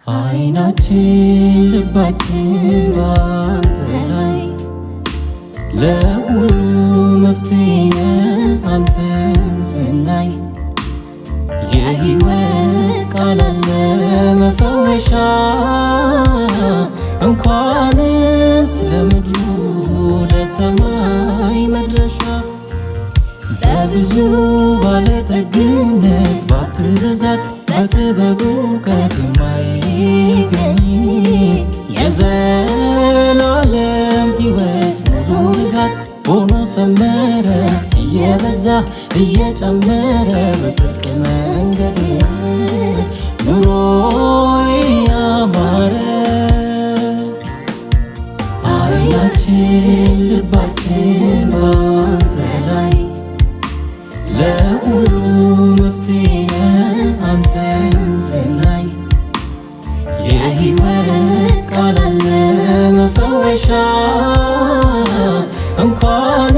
አይናችን ልባችን ባንተ ላይ ለሁሉ መፍትሄ አንተን ስናይ የሕይወት ቃል አለ መፈወሻ እንኳንስ ለምድሩ ለሰማይ መድረሻ በብዙ ባለጠግነት ባብት ብዛት በጥበብ እውቀት የማይገኝ የዘላለም ሕይወት ሙሉ ንጋት ሆኖ ሰመረ እየበዛ እየጨመረ በጽድቅ መንገድ ኑሮ ያማረ አይናችን ልባችን ባንተ ላይ ለሁሉ መፍትሄ አንተን ስናይ የሕይወት ቃል አለ መፈወሻ እንኳን